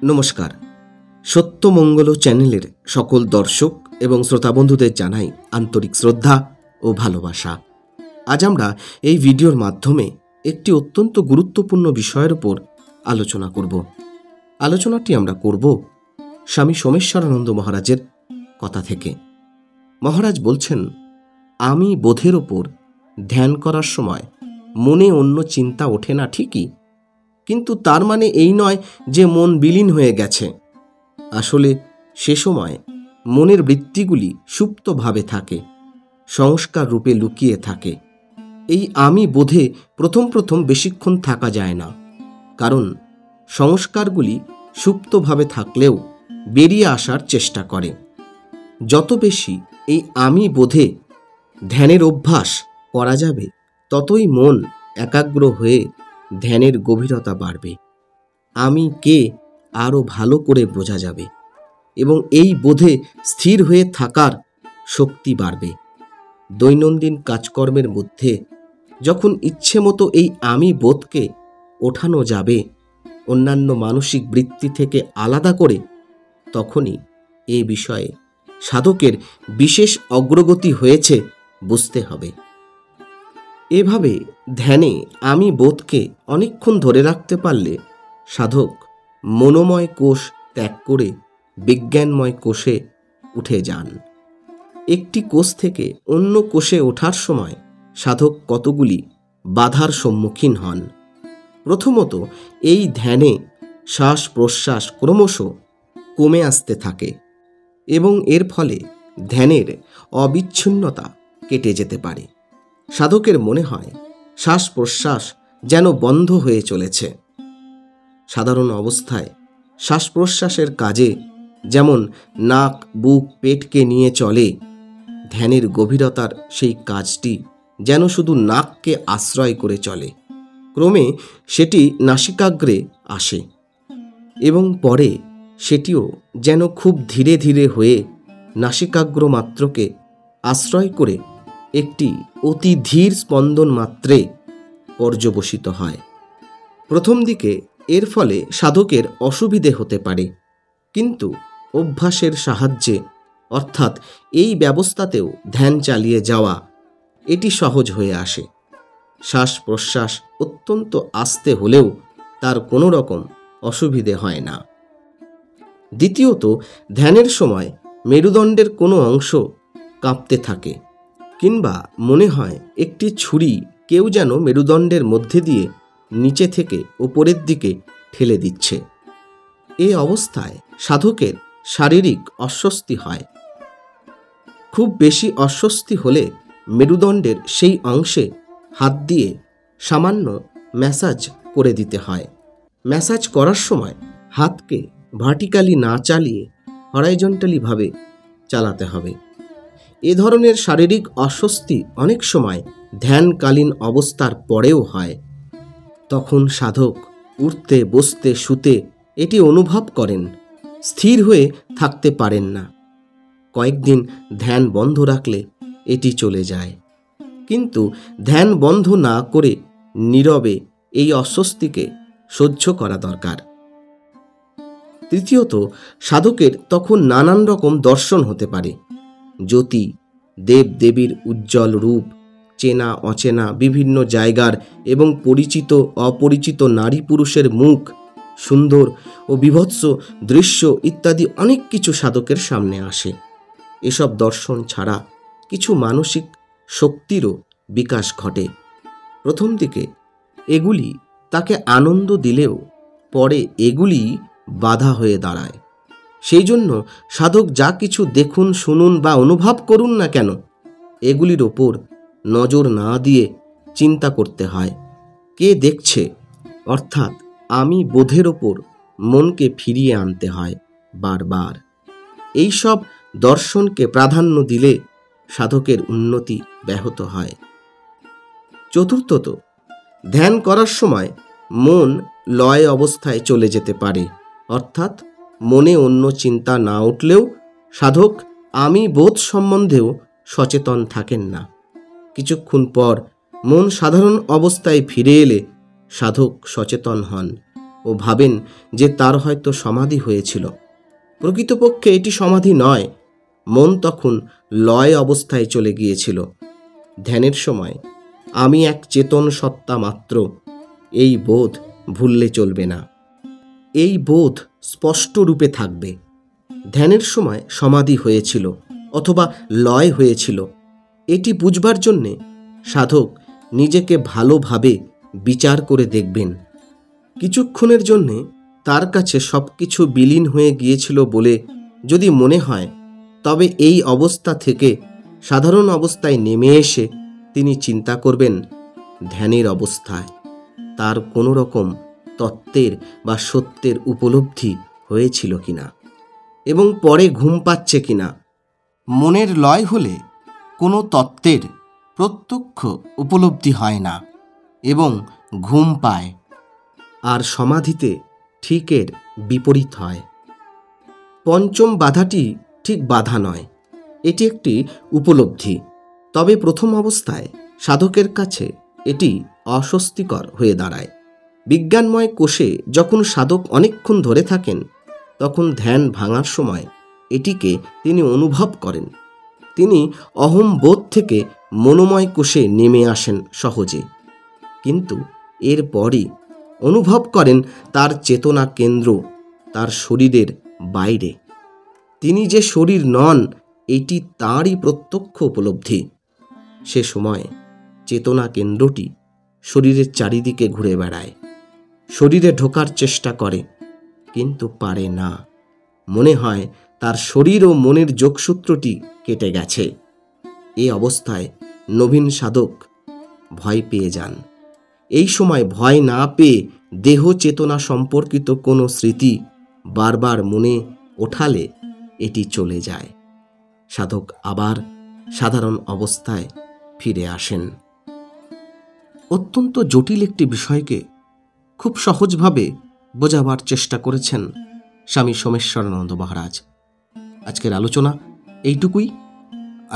নমস্কার। সত্যমঙ্গল চ্যানেলের সকল দর্শক এবং শ্রোতা বন্ধুদের জানাই আন্তরিক শ্রদ্ধা ও ভালোবাসা। আজ আমরা এই ভিডিওর মাধ্যমে একটি অত্যন্ত গুরুত্বপূর্ণ বিষয়ের উপর আলোচনা করব। আলোচনাটি আমরা করব স্বামী সোমেশ্বরানন্দ মহারাজের কথা থেকে। মহারাজ বলছেন, আমি বোধের ওপর ধ্যান করার সময় মনে অন্য চিন্তা ওঠে না ঠিকই, কিন্তু তার মানে এই নয় যে মন বিলীন হয়ে গেছে। আসলে সে সময় মনের বৃত্তিগুলি সুপ্তভাবে থাকে, সংস্কার রূপে লুকিয়ে থাকে। এই আমি বোধে প্রথম বেশিক্ষণ থাকা যায় না, কারণ সংস্কারগুলি সুপ্তভাবে থাকলেও বেরিয়ে আসার চেষ্টা করে। যত বেশি এই আমি বোধে ধ্যানের অভ্যাস করা যাবে, ততই মন একাগ্র হয়ে ধ্যানের গভীরতা বাড়বে। আমি কে আরও ভালো করে বোঝা যাবে এবং এই বোধে স্থির হয়ে থাকার শক্তি বাড়বে। দৈনন্দিন কাজকর্মের মধ্যে যখন ইচ্ছে মতো এই আমি বোধকে ওঠানো যাবে অন্যান্য মানসিক বৃত্তি থেকে আলাদা করে, তখনই এ বিষয়ে সাধকের বিশেষ অগ্রগতি হয়েছে বুঝতে হবে। এভাবে ধ্যানে আমি বোধকে অনেকক্ষণ ধরে রাখতে পারলে সাধক মনোময় কোষ ত্যাগ করে বিজ্ঞানময় কোষে উঠে যান। একটি কোষ থেকে অন্য কোষে ওঠার সময় সাধক কতগুলি বাধার সম্মুখীন হন। প্রথমত, এই ধ্যানে শ্বাস প্রশ্বাস ক্রমশ কমে আসতে থাকে এবং এর ফলে ধ্যানের অবিচ্ছিন্নতা কেটে যেতে পারে। সাধকের মনে হয় শ্বাস প্রশ্বাস যেন বন্ধ হয়ে চলেছে। সাধারণ অবস্থায় শ্বাস প্রশ্বাসের কাজে যেমন নাক বুক পেটকে নিয়ে চলে, ধ্যানের গভীরতার সেই কাজটি যেন শুধু নাককে আশ্রয় করে চলে। ক্রমে সেটি নাসিকাগ্রে আসে এবং পরে সেটিও যেন খুব ধীরে ধীরে হয়ে নাসিকাগ্র মাত্রকে আশ্রয় করে একটি অতি ধীর স্পন্দন মাত্রে পর্যবসিত হয়। প্রথম দিকে এর ফলে সাধকের অসুবিধে হতে পারে, কিন্তু অভ্যাসের সাহায্যে অর্থাৎ এই ব্যবস্থাতেও ধ্যান চালিয়ে যাওয়া এটি সহজ হয়ে আসে। শ্বাস প্রশ্বাস অত্যন্ত আস্তে হলেও তার কোনো রকম অসুবিধে হয় না। দ্বিতীয়ত, ধ্যানের সময় মেরুদণ্ডের কোনো অংশ কাঁপতে থাকে, কিংবা মনে হয় একটি ছুরি কেউ যেন মেরুদণ্ডের মধ্যে দিয়ে নিচে থেকে উপরের দিকে ঠেলে দিচ্ছে। এ অবস্থায় সাধকের শারীরিক অস্বস্তি হয়। খুব বেশি অস্বস্তি হলে মেরুদণ্ডের সেই অংশে হাত দিয়ে সামান্য ম্যাসাজ করে দিতে হয়। ম্যাসাজ করার সময় হাতকে ভার্টিক্যালি না চালিয়ে হরাইজন্টালিভাবে চালাতে হবে। এ ধরনের শারীরিক অস্বস্তি অনেক সময় ধ্যানকালীন অবস্থার পরেও হয়। তখন সাধক উঠতে বসতে শুতে এটি অনুভব করেন, স্থির হয়ে থাকতে পারেন না। কয়েকদিন ধ্যান বন্ধ রাখলে এটি চলে যায়, কিন্তু ধ্যান বন্ধ না করে নীরবে এই অস্বস্তিকে সহ্য করা দরকার। তৃতীয়ত, সাধকের তখন নানান রকম দর্শন হতে পারে। জ্যোতি, দেব দেবীর উজ্জ্বল রূপ, চেনা অচেনা বিভিন্ন জায়গার এবং পরিচিত অপরিচিত নারী পুরুষের মুখ, সুন্দর ও বীভৎস দৃশ্য ইত্যাদি অনেক কিছু সাধকের সামনে আসে। এসব দর্শন ছাড়া কিছু মানসিক শক্তিরও বিকাশ ঘটে। প্রথম দিকে এগুলি তাকে আনন্দ দিলেও পরে এগুলি বাধা হয়ে দাঁড়ায়। সেই জন্য সাধক যা কিছু দেখুন, শুনুন বা অনুভব করুন না কেন, এগুলির ওপর নজর না দিয়ে চিন্তা করতে হয় কে দেখছে, অর্থাৎ আমি বোধের ওপর মনকে ফিরিয়ে আনতে হয় বারবার। এই সব দর্শনকে প্রাধান্য দিলে সাধকের উন্নতি ব্যাহত হয়। চতুর্থত, ধ্যান করার সময় মন লয় অবস্থায় চলে যেতে পারে, অর্থাৎ মনে অন্য চিন্তা না উঠলেও সাধক আমি বোধ সম্বন্ধেও সচেতন থাকেন না। কিছুক্ষণ পর মন সাধারণ অবস্থায় ফিরে এলে সাধক সচেতন হন ও ভাবেন যে তার হয়তো সমাধি হয়েছিল। প্রকৃতপক্ষে এটি সমাধি নয়, মন তখন লয় অবস্থায় চলে গিয়েছিল। ধ্যানের সময় আমি এক চেতন সত্তা মাত্র, এই বোধ ভুললে চলবে না। এই বোধ স্পষ্ট রূপে থাকবে। ধ্যানের সময় সমাধি হয়েছিল অথবা লয় হয়েছিল, এটি বুঝবার জন্যে সাধক নিজেকে ভালোভাবে বিচার করে দেখবেন। কিছুক্ষণের জন্যে তার কাছে সব কিছু বিলীন হয়ে গিয়েছিল বলে যদি মনে হয়, তবে এই অবস্থা থেকে সাধারণ অবস্থায় নেমে এসে তিনি চিন্তা করবেন ধ্যানের অবস্থায় তার কোনো রকম তত্ত্বের বা সত্যের উপলব্ধি হয়েছিল কিনা এবং পরে ঘুম পাচ্ছে কিনা। মনের লয় হলে কোনো তত্ত্বের প্রত্যক্ষ উপলব্ধি হয় না এবং ঘুম পায়, আর সমাধিতে ঠিক এর বিপরীত হয়। পঞ্চম বাধাটি ঠিক বাধা নয়, এটি একটি উপলব্ধি। তবে প্রথম অবস্থায় সাধকের কাছে এটি অস্বস্তিকর হয়ে দাঁড়ায়। বিজ্ঞানময় কোষে যখন সাধক অনেকক্ষণ ধরে থাকেন, তখন ধ্যান ভাঙার সময় এটিকে তিনি অনুভব করেন। তিনি অহংবোধ থেকে মনোময় কোষে নেমে আসেন সহজে, কিন্তু এরপরই অনুভব করেন তার চেতনা কেন্দ্র তার শরীরের বাইরে। তিনি যে শরীর নন, এটি তাঁরই প্রত্যক্ষ উপলব্ধি। সে সময় চেতনা কেন্দ্রটি শরীরের চারিদিকে ঘুরে বেড়ায়, শরীরে ঢোকার চেষ্টা করে, কিন্তু পারে না। মনে হয় তার শরীর ও মনের যোগসূত্রটি কেটে গেছে। এই অবস্থায় নবীন সাধক ভয় পেয়ে যান। এই সময় ভয় না পেয়ে দেহ চেতনা সম্পর্কিত কোনো স্মৃতি বারবার মনে ওঠালে এটি চলে যায়। সাধক আবার সাধারণ অবস্থায় ফিরে আসেন। অত্যন্ত জটিল একটি বিষয়কে খুব সহজভাবে বোঝাবার চেষ্টা করেছেন স্বামী সোমেশ্বরানন্দ মহারাজ। আজকের আলোচনা এইটুকুই।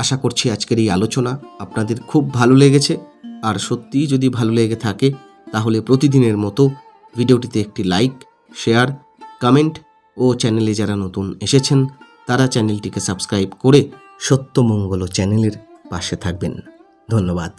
আশা করছি আজকের এই আলোচনা আপনাদের খুব ভালো লেগেছে, আর সত্যিই যদি ভালো লেগে থাকে তাহলে প্রতিদিনের মতো ভিডিওটিতে একটি লাইক, শেয়ার, কমেন্ট ও চ্যানেলে যারা নতুন এসেছেন তারা চ্যানেলটিকে সাবস্ক্রাইব করে সত্যমঙ্গল চ্যানেলের পাশে থাকবেন। ধন্যবাদ।